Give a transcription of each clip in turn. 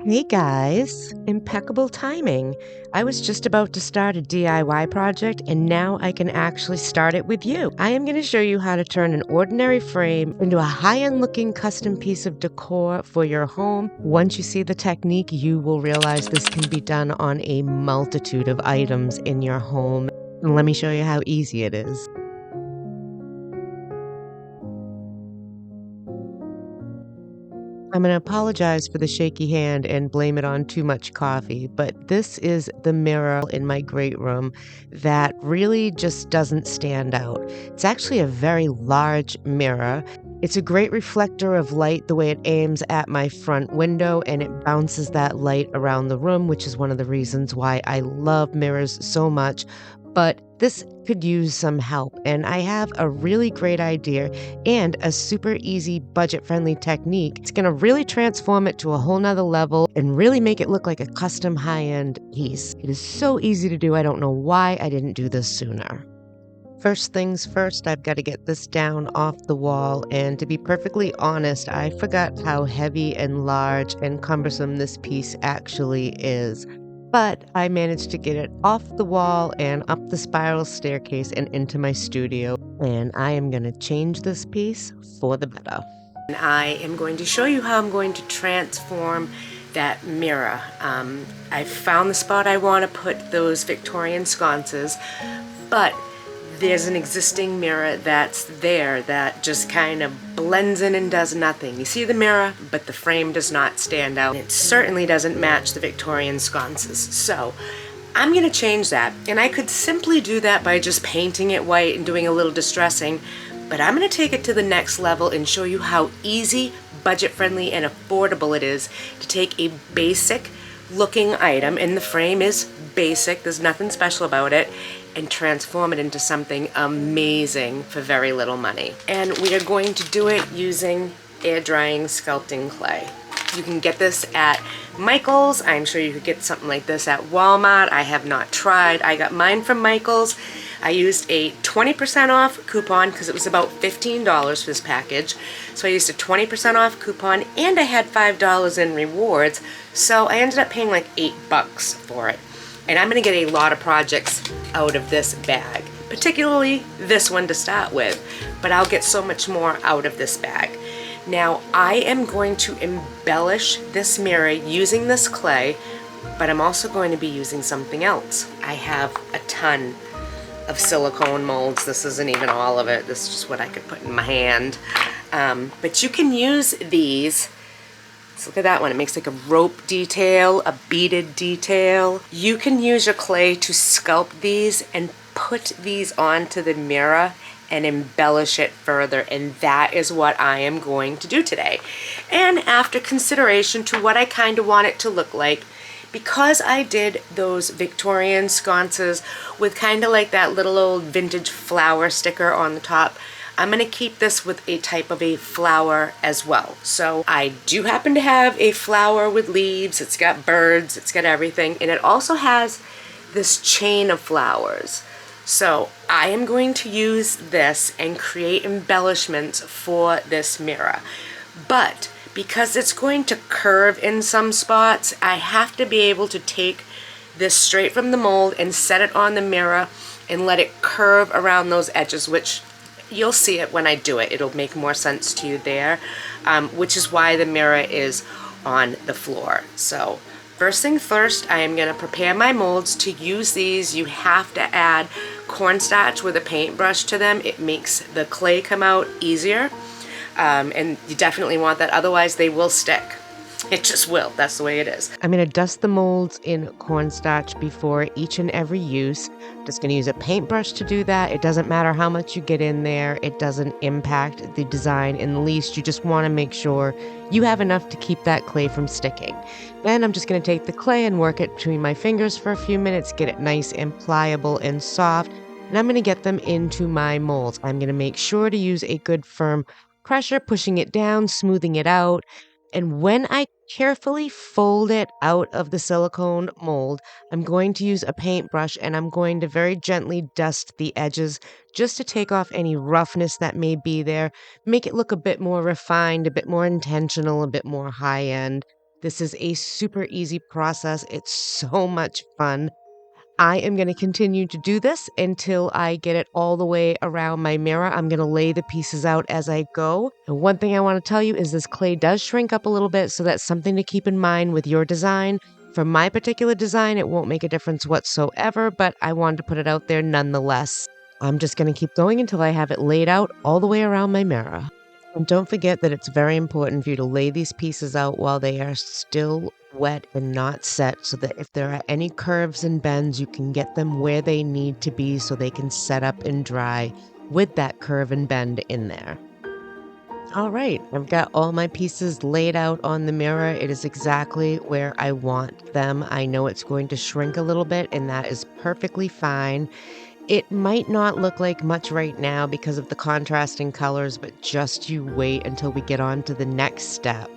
Hey guys, impeccable timing. I was just about to start a DIY project and now I can actually start it with you. I am going to show you how to turn an ordinary frame into a high-end looking custom piece of decor for your home. Once you see the technique, you will realize this can be done on a multitude of items in your home. And let me show you how easy it is. I'm going to apologize for the shaky hand and blame it on too much coffee, but this is the mirror in my great room that really just doesn't stand out. It's actually a very large mirror. It's a great reflector of light the way it aims at my front window and it bounces that light around the room, which is one of the reasons why I love mirrors so much. But this could use some help, and I have a really great idea and a super easy budget friendly technique. It's going to really transform it to a whole nother level and really make it look like a custom high end piece. It is so easy to do. I don't know why I didn't do this sooner. First things first, I've got to get this down off the wall, and to be perfectly honest, I forgot how heavy and large and cumbersome this piece actually is. But I managed to get it off the wall and up the spiral staircase and into my studio, and I am going to change this piece for the better. And I am going to show you how I'm going to transform that mirror. I found the spot I want to put those Victorian sconces, but there's an existing mirror that's there that just kind of blends in and does nothing. You see the mirror, but the frame does not stand out. It certainly doesn't match the Victorian sconces. So I'm going to change that, and I could simply do that by just painting it white and doing a little distressing, but I'm going to take it to the next level and show you how easy, budget-friendly, and affordable it is to take a basic looking item, and the frame is basic, there's nothing special about it, and transform it into something amazing for very little money. And we are going to do it using air drying sculpting clay. You can get this at Michael's. I'm sure you could get something like this at Walmart. I have not tried. I got mine from Michael's. I used a 20% off coupon because it was about $15 for this package. So I used a 20% off coupon and I had $5 in rewards. So I ended up paying like $8 for it. And I'm going to get a lot of projects out of this bag, particularly this one to start with, but I'll get so much more out of this bag. Now I am going to embellish this mirror using this clay, but I'm also going to be using something else. I have a ton of silicone molds. This isn't even all of it. This is just what I could put in my hand. But you can use these. So look at that one. It makes like a rope detail, a beaded detail. You can use your clay to sculpt these and put these onto the mirror and embellish it further, and that is what I am going to do today. And after consideration to what I kind of want it to look like, because I did those Victorian sconces with kind of like that little old vintage flower sticker on the top, I'm going to keep this with a type of a flower as well. So I do happen to have a flower with leaves. It's got birds, it's got everything, and it also has this chain of flowers. So I am going to use this and create embellishments for this mirror. But because it's going to curve in some spots, I have to be able to take this straight from the mold and set it on the mirror and let it curve around those edges, which you'll see it when I do it. It'll make more sense to you there, which is why the mirror is on the floor. So first thing first, I am going to prepare my molds. To use these, you have to add cornstarch with a paintbrush to them. It makes the clay come out easier, and you definitely want that, otherwise they will stick. It just will. That's the way it is. I'm going to dust the molds in cornstarch before each and every use. I'm just going to use a paintbrush to do that. It doesn't matter how much you get in there. It doesn't impact the design in the least. You just want to make sure you have enough to keep that clay from sticking. Then I'm just going to take the clay and work it between my fingers for a few minutes, get it nice and pliable and soft, and I'm going to get them into my molds. I'm going to make sure to use a good firm pressure, pushing it down, smoothing it out. And when I carefully fold it out of the silicone mold, I'm going to use a paintbrush and I'm going to very gently dust the edges just to take off any roughness that may be there, make it look a bit more refined, a bit more intentional, a bit more high end. This is a super easy process. It's so much fun. I am going to continue to do this until I get it all the way around my mirror. I'm going to lay the pieces out as I go. And one thing I want to tell you is this clay does shrink up a little bit, so that's something to keep in mind with your design. For my particular design, it won't make a difference whatsoever, but I wanted to put it out there nonetheless. I'm just going to keep going until I have it laid out all the way around my mirror. And don't forget that it's very important for you to lay these pieces out while they are still wet and not set, so that if there are any curves and bends, you can get them where they need to be so they can set up and dry with that curve and bend in there. All right, I've got all my pieces laid out on the mirror. It is exactly where I want them. I know it's going to shrink a little bit, and that is perfectly fine. It might not look like much right now because of the contrasting colors, but just you wait until we get on to the next step.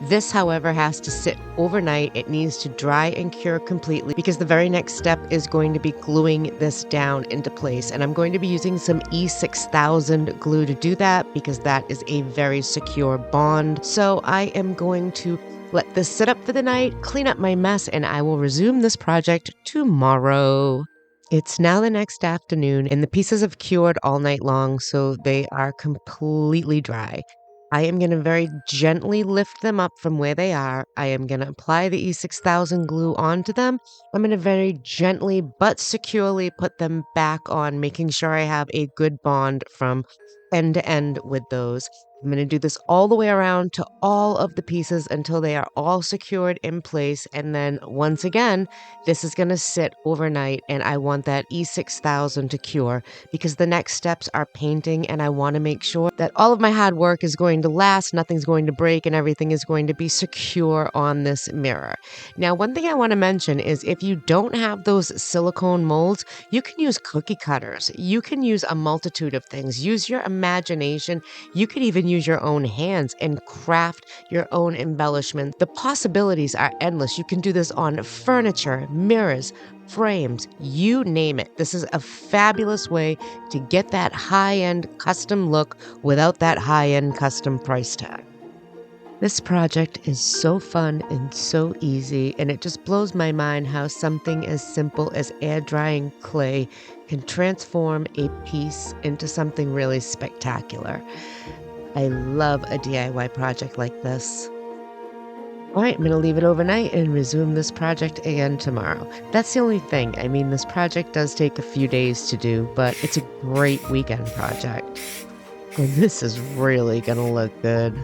This, however, has to sit overnight. It needs to dry and cure completely because the very next step is going to be gluing this down into place. And I'm going to be using some E6000 glue to do that because that is a very secure bond. So I am going to let this sit up for the night, clean up my mess, and I will resume this project tomorrow. It's now the next afternoon, and the pieces have cured all night long, so they are completely dry. I am going to very gently lift them up from where they are. I am going to apply the E6000 glue onto them. I'm going to very gently but securely put them back on, making sure I have a good bond from end to end with those. I'm going to do this all the way around to all of the pieces until they are all secured in place. And then once again, this is going to sit overnight, and I want that E6000 to cure because the next steps are painting, and I want to make sure that all of my hard work is going to last, nothing's going to break, and everything is going to be secure on this mirror. Now, one thing I want to mention is if you don't have those silicone molds, you can use cookie cutters. You can use a multitude of things. Use your imagination. You could even use your own hands and craft your own embellishment. The possibilities are endless. You can do this on furniture, mirrors, frames, you name it. This is a fabulous way to get that high-end custom look without that high-end custom price tag. This project is so fun and so easy, and it just blows my mind how something as simple as air drying clay can transform a piece into something really spectacular. I love a DIY project like this. All right, I'm going to leave it overnight and resume this project again tomorrow. That's the only thing. I mean, this project does take a few days to do, but it's a great weekend project. And this is really going to look good.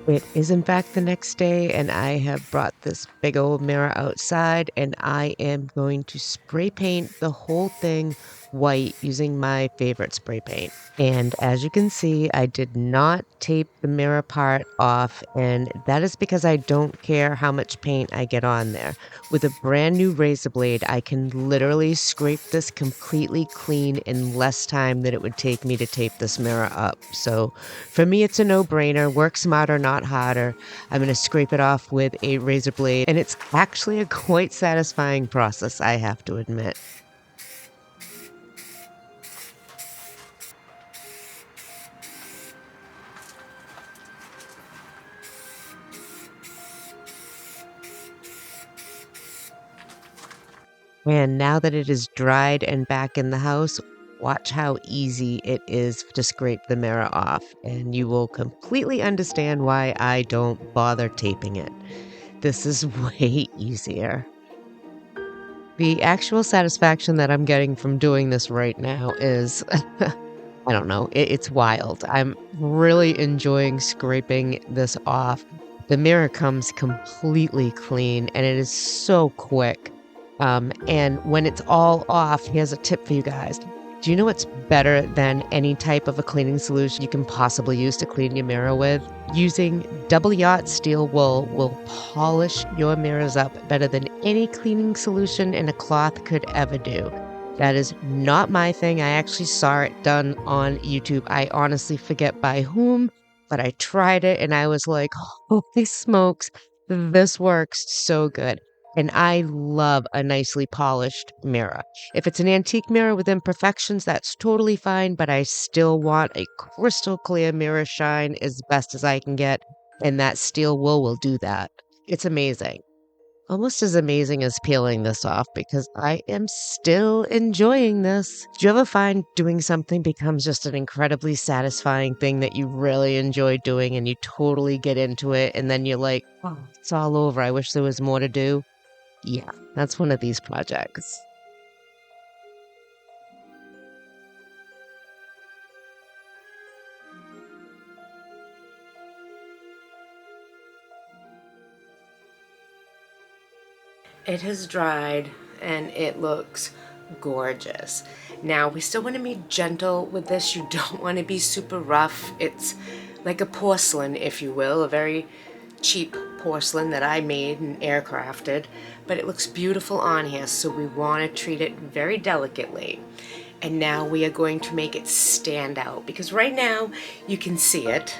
It is, in fact, the next day, and I have brought this big old mirror outside, and I am going to spray paint the whole thing white using my favorite spray paint. And as you can see, I did not tape the mirror part off, and that is because I don't care how much paint I get on there. With a brand new razor blade, I can literally scrape this completely clean in less time than it would take me to tape this mirror up. So for me, it's a no-brainer. Work smarter, not harder. I'm going to scrape it off with a razor blade, and it's actually a quite satisfying process, I have to admit. And now that it is dried and back in the house, watch how easy it is to scrape the mirror off, and you will completely understand why I don't bother taping it. This is way easier. The actual satisfaction that I'm getting from doing this right now is, I don't know, it's wild. I'm really enjoying scraping this off. The mirror comes completely clean, and it is so quick. And when it's all off, here's a tip for you guys. Do you know what's better than any type of a cleaning solution you can possibly use to clean your mirror with? Using double yacht steel wool will polish your mirrors up better than any cleaning solution in a cloth could ever do. That is not my thing. I actually saw it done on YouTube. I honestly forget by whom, but I tried it and I was like, holy smokes, this works so good. And I love a nicely polished mirror. If it's an antique mirror with imperfections, that's totally fine, but I still want a crystal clear mirror shine as best as I can get, and that steel wool will do that. It's amazing. Almost as amazing as peeling this off because I am still enjoying this. Do you ever find doing something becomes just an incredibly satisfying thing that you really enjoy doing and you totally get into it and then you're like, oh, it's all over. I wish there was more to do? Yeah, that's one of these projects. It has dried and it looks gorgeous. Now, we still want to be gentle with this. You don't want to be super rough. It's like a porcelain, if you will, a very cheap porcelain that I made and aircrafted, but it looks beautiful on here, so we want to treat it very delicately. And now we are going to make it stand out because right now you can see it,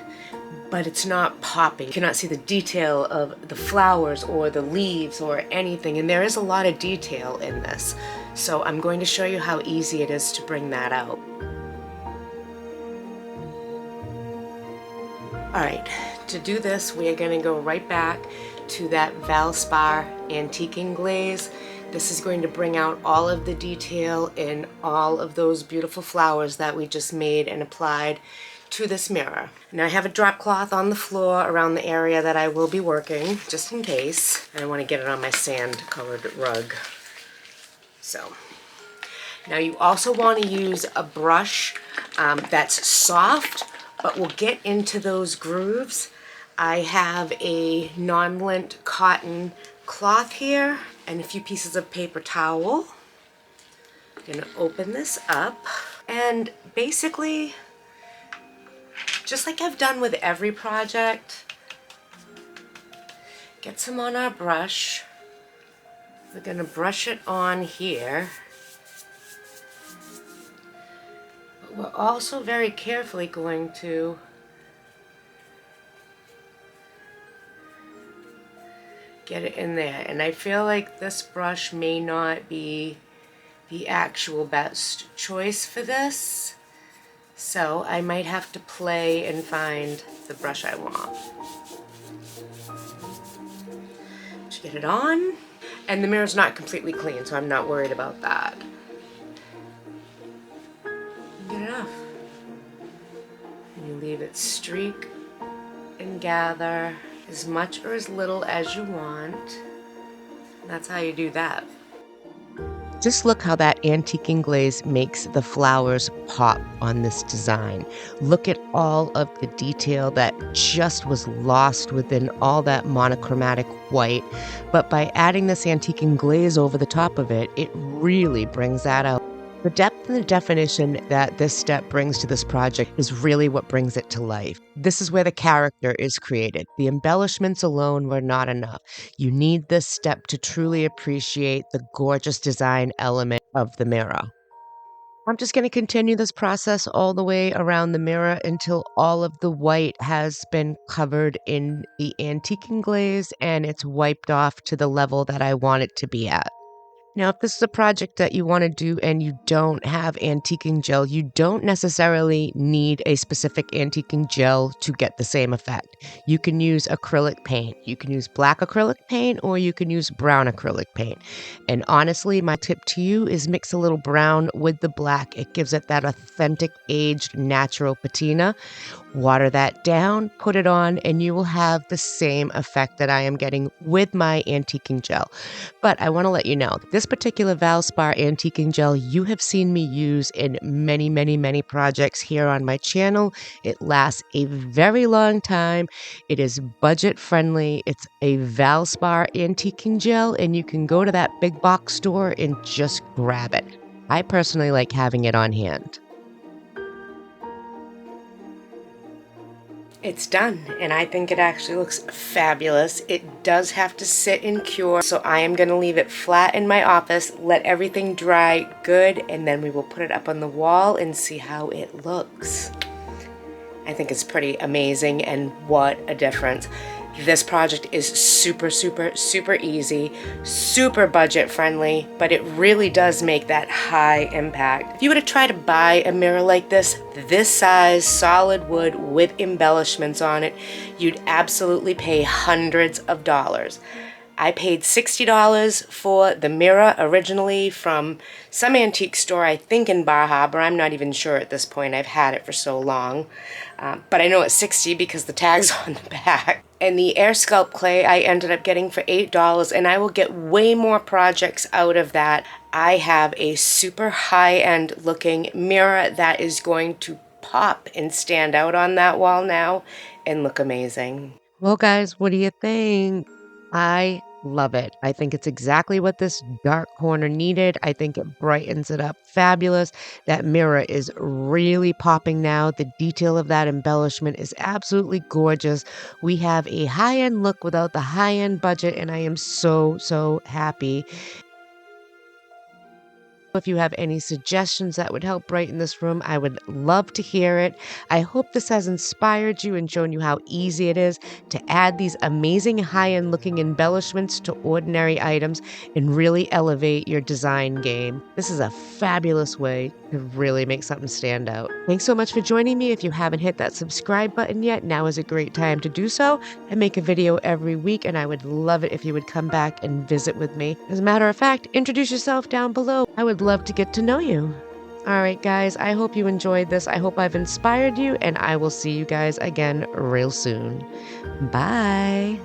but it's not popping. You cannot see the detail of the flowers or the leaves or anything, and there is a lot of detail in this. So I'm going to show you how easy it is to bring that out. All right, to do this, we are going to go right back to that Valspar antiquing glaze. This is going to bring out all of the detail in all of those beautiful flowers that we just made and applied to this mirror. Now I have a drop cloth on the floor around the area that I will be working, just in case. I don't want to get it on my sand-colored rug. So, now you also want to use a brush that's soft, but will get into those grooves. I have a non-lint cotton cloth here and a few pieces of paper towel. I'm going to open this up and basically, just like I've done with every project, get some on our brush. We're going to brush it on here. But we're also very carefully going to get it in there. And I feel like this brush may not be the actual best choice for this. So I might have to play and find the brush I want. Just get it on. And the mirror's not completely clean, so I'm not worried about that. Get it off. And you leave it streak and gather as much or as little as you want. And that's how you do that. Just look how that antiquing glaze makes the flowers pop on this design. Look at all of the detail that just was lost within all that monochromatic white. But by adding this antiquing glaze over the top of it, it really brings that out. The depth and the definition that this step brings to this project is really what brings it to life. This is where the character is created. The embellishments alone were not enough. You need this step to truly appreciate the gorgeous design element of the mirror. I'm just going to continue this process all the way around the mirror until all of the white has been covered in the antiquing glaze and it's wiped off to the level that I want it to be at. Now, if this is a project that you want to do and you don't have antiquing gel, you don't necessarily need a specific antiquing gel to get the same effect. You can use acrylic paint. You can use black acrylic paint or you can use brown acrylic paint. And honestly, my tip to you is mix a little brown with the black. It gives it that authentic, aged, natural patina. Water that down, put it on, and you will have the same effect that I am getting with my antiquing gel. But I want to let you know, this particular Valspar antiquing gel you have seen me use in many, many, many projects here on my channel. It lasts a very long time. It is budget friendly. It's a Valspar antiquing gel, and you can go to that big box store and just grab it. I personally like having it on hand. It's done, and I think it actually looks fabulous. It does have to sit and cure, so I am going to leave it flat in my office, let everything dry good, and then we will put it up on the wall and see how it looks. I think it's pretty amazing, and what a difference. This project is super, super, super easy, super budget friendly, but it really does make that high impact. If you were to try to buy a mirror like this size, solid wood with embellishments on it, you'd absolutely pay hundreds of dollars. I paid $60 for the mirror originally from some antique store, I think in Bar Harbor. I'm not even sure at this point. I've had it for so long. But I know it's $60 because the tag's on the back. And the air sculpt clay I ended up getting for $8, and I will get way more projects out of that. I have a super high-end looking mirror that is going to pop and stand out on that wall now and look amazing. Well, guys, what do you think? I love it. I think it's exactly what this dark corner needed. I think it brightens it up fabulous. That mirror is really popping now. The detail of that embellishment is absolutely gorgeous. We have a high-end look without the high-end budget, and I am so, so happy. If you have any suggestions that would help brighten this room, I would love to hear it. I hope this has inspired you and shown you how easy it is to add these amazing high-end looking embellishments to ordinary items and really elevate your design game. This is a fabulous way to really make something stand out. Thanks so much for joining me. If you haven't hit that subscribe button yet, now is a great time to do so. I make a video every week, and I would love it if you would come back and visit with me. As a matter of fact, introduce yourself down below. I would love to get to know you. All right, guys, I hope you enjoyed this. I hope I've inspired you, and I will see you guys again real soon. Bye.